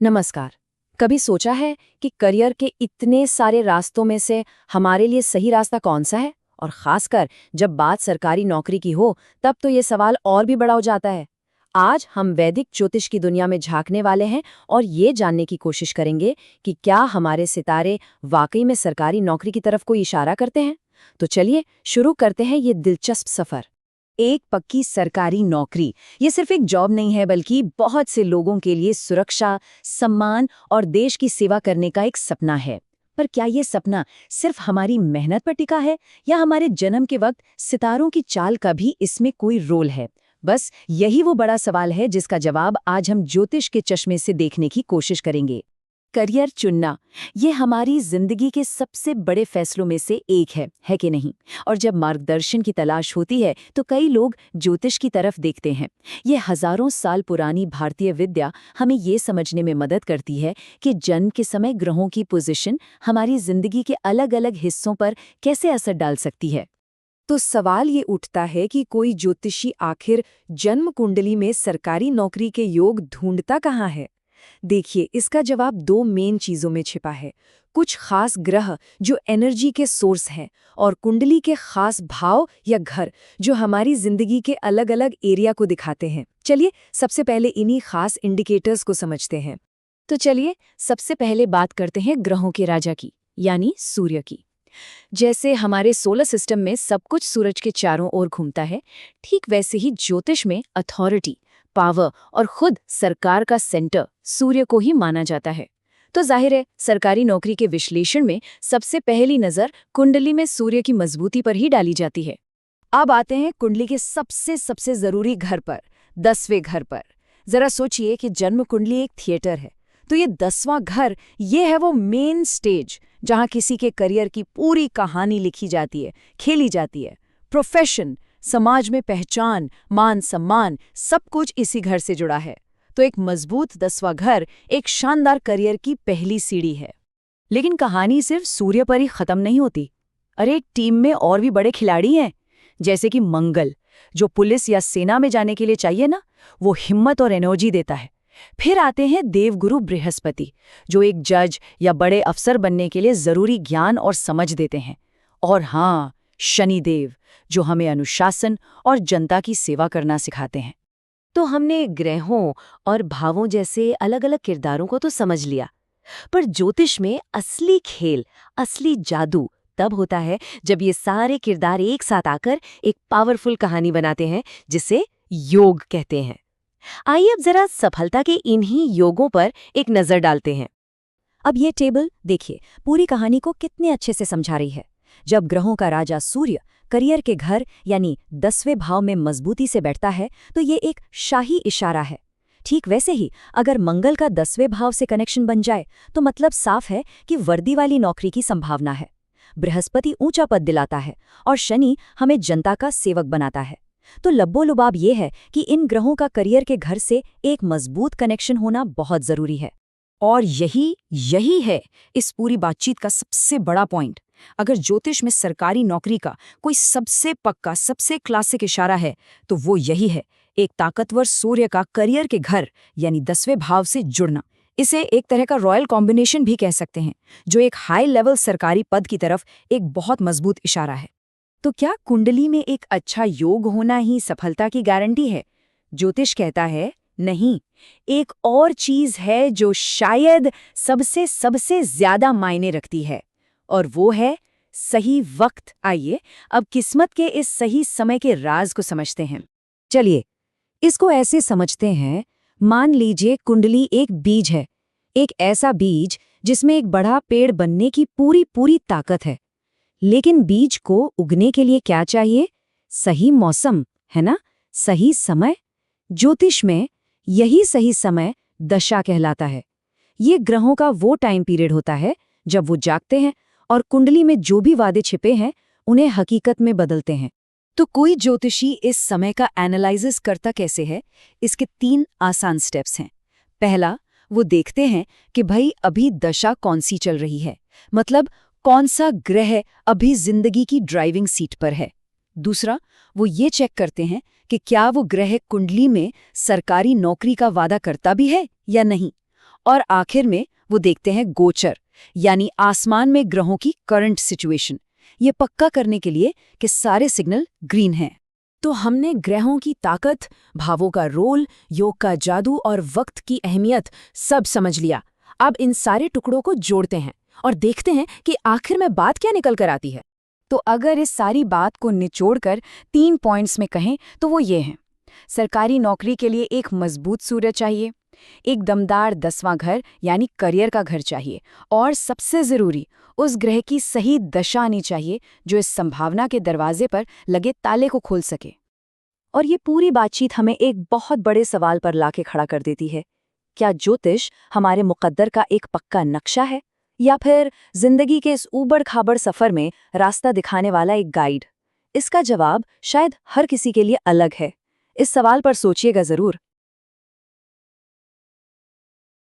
नमस्कार। कभी सोचा है कि करियर के इतने सारे रास्तों में से हमारे लिए सही रास्ता कौन सा है? और खासकर जब बात सरकारी नौकरी की हो, तब तो ये सवाल और भी बड़ा हो जाता है। आज हम वैदिक ज्योतिष की दुनिया में झांकने वाले हैं और ये जानने की कोशिश करेंगे कि क्या हमारे सितारे वाकई में सरकारी नौकरी की तरफ कोई इशारा करते हैं। तो चलिए शुरू करते हैं ये दिलचस्प सफर। एक पक्की सरकारी नौकरी ये सिर्फ एक जॉब नहीं है, बल्कि बहुत से लोगों के लिए सुरक्षा, सम्मान और देश की सेवा करने का एक सपना है। पर क्या ये सपना सिर्फ हमारी मेहनत पर टिका है, या हमारे जन्म के वक्त सितारों की चाल का भी इसमें कोई रोल है? बस यही वो बड़ा सवाल है जिसका जवाब आज हम ज्योतिष के चश्मे से देखने की कोशिश करेंगे। करियर चुनना ये हमारी जिंदगी के सबसे बड़े फैसलों में से एक है कि नहीं? और जब मार्गदर्शन की तलाश होती है तो कई लोग ज्योतिष की तरफ देखते हैं। ये हजारों साल पुरानी भारतीय विद्या हमें ये समझने में मदद करती है कि जन्म के समय ग्रहों की पोजीशन हमारी जिंदगी के अलग अलग हिस्सों पर कैसे असर डाल सकती है। तो सवाल ये उठता है कि कोई ज्योतिषी आखिर जन्म कुंडली में सरकारी नौकरी के योग ढूंढता कहाँ है? देखिए, इसका जवाब दो मेन चीजों में छिपा है। कुछ खास ग्रह जो एनर्जी के सोर्स हैं, और कुंडली के खास भाव या घर जो हमारी जिंदगी के अलग अलग एरिया को दिखाते हैं। चलिए सबसे पहले इन्हीं खास इंडिकेटर्स को समझते हैं। तो चलिए सबसे पहले बात करते हैं ग्रहों के राजा की, यानी सूर्य की। जैसे हमारे सोलर सिस्टम में सब कुछ सूरज के चारों ओर घूमता है, ठीक वैसे ही ज्योतिष में अथॉरिटी, पावर और खुद सरकार का सेंटर सूर्य को ही माना जाता है। तो जाहिर है सरकारी नौकरी के विश्लेषण में सबसे पहली नजर कुंडली में सूर्य की मजबूती पर ही डाली जाती है। अब आते हैं कुंडली के सबसे जरूरी घर पर, 10वें घर पर। जरा सोचिए कि जन्म कुंडली एक थिएटर है, तो ये 10वां घर ये है वो मेन स्टेज जहां किसी के करियर की पूरी कहानी लिखी जाती है, खेली जाती है। प्रोफेशन, समाज में पहचान, मान सम्मान, सब कुछ इसी घर से जुड़ा है। तो एक मजबूत 10वां घर एक शानदार करियर की पहली सीढ़ी है। लेकिन कहानी सिर्फ सूर्य पर ही खत्म नहीं होती। अरे एक टीम में और भी बड़े खिलाड़ी हैं, जैसे कि मंगल, जो पुलिस या सेना में जाने के लिए चाहिए ना, वो हिम्मत और एनर्जी देता है। फिर आते हैं देवगुरु बृहस्पति, जो एक जज या बड़े अफसर बनने के लिए जरूरी ज्ञान और समझ देते हैं। और हाँ, शनिदेव, जो हमें अनुशासन और जनता की सेवा करना सिखाते हैं। तो हमने ग्रहों और भावों जैसे अलग अलग किरदारों को तो समझ लिया, पर ज्योतिष में असली खेल, असली जादू तब होता है जब ये सारे किरदार एक साथ आकर एक पावरफुल कहानी बनाते हैं, जिसे योग कहते हैं। आइए अब जरा सफलता के इन्हीं योगों पर एक नजर डालते हैं। अब ये टेबल देखिए पूरी कहानी को कितने अच्छे से समझा रही है। जब ग्रहों का राजा सूर्य करियर के घर यानी 10वें भाव में मजबूती से बैठता है, तो ये एक शाही इशारा है। ठीक वैसे ही अगर मंगल का 10वें भाव से कनेक्शन बन जाए, तो मतलब साफ है कि वर्दी वाली नौकरी की संभावना है। बृहस्पति ऊंचा पद दिलाता है और शनि हमें जनता का सेवक बनाता है। तो लब्बो-लुबाब ये है कि इन ग्रहों का करियर के घर से एक मजबूत कनेक्शन होना बहुत जरूरी है। और यही है इस पूरी बातचीत का सबसे बड़ा पॉइंट। अगर ज्योतिष में सरकारी नौकरी का कोई सबसे पक्का, सबसे क्लासिक इशारा है, तो वो यही है, एक ताकतवर सूर्य का करियर के घर यानी 10वें भाव से जुड़ना। इसे एक तरह का रॉयल कॉम्बिनेशन भी कह सकते हैं, जो एक हाई लेवल सरकारी पद की तरफ एक बहुत मजबूत इशारा है। तो क्या कुंडली में एक अच्छा योग होना ही सफलता की गारंटी है? ज्योतिष कहता है नहीं, एक और चीज है जो शायद सबसे ज्यादा मायने रखती है, और वो है सही वक्त। आइए अब किस्मत के इस सही समय के राज को समझते हैं। चलिए इसको ऐसे समझते हैं, मान लीजिए कुंडली एक बीज है, एक ऐसा बीज जिसमें एक बड़ा पेड़ बनने की पूरी ताकत है। लेकिन बीज को उगने के लिए क्या चाहिए? सही मौसम, है ना? सही समय। ज्योतिष में यही सही समय दशा कहलाता है। ये ग्रहों का वो टाइम पीरियड होता है जब वो जागते हैं और कुंडली में जो भी वादे छिपे हैं उन्हें हकीकत में बदलते हैं। तो कोई ज्योतिषी इस समय का एनालिसिस करता कैसे है? इसके 3 आसान स्टेप्स हैं। पहला, वो देखते हैं कि भाई अभी दशा कौन सी चल रही है, मतलब कौन सा ग्रह अभी जिंदगी की ड्राइविंग सीट पर है। दूसरा, वो ये चेक करते हैं कि क्या वो ग्रह कुंडली में सरकारी नौकरी का वादा करता भी है या नहीं। और आखिर में वो देखते हैं गोचर, यानी आसमान में ग्रहों की करंट सिचुएशन, ये पक्का करने के लिए कि सारे सिग्नल ग्रीन हैं। तो हमने ग्रहों की ताकत, भावों का रोल, योग का जादू और वक्त की अहमियत सब समझ लिया। अब इन सारे टुकड़ों को जोड़ते हैं और देखते हैं कि आखिर में बात क्या निकल कर आती है। तो अगर इस सारी बात को निचोड़कर 3 पॉइंट्स में कहें तो वो ये हैं। सरकारी नौकरी के लिए एक मजबूत सूरज चाहिए, एक दमदार 10वां घर यानी करियर का घर चाहिए, और सबसे ज़रूरी, उस ग्रह की सही दशा आनी चाहिए जो इस संभावना के दरवाजे पर लगे ताले को खोल सके। और ये पूरी बातचीत हमें एक बहुत बड़े सवाल पर लाके खड़ा कर देती है। क्या ज्योतिष हमारे मुकद्दर का एक पक्का नक्शा है, या फिर जिंदगी के इस ऊबड़-खाबड़ सफर में रास्ता दिखाने वाला एक गाइड? इसका जवाब शायद हर किसी के लिए अलग है। इस सवाल पर सोचिएगा ज़रूर।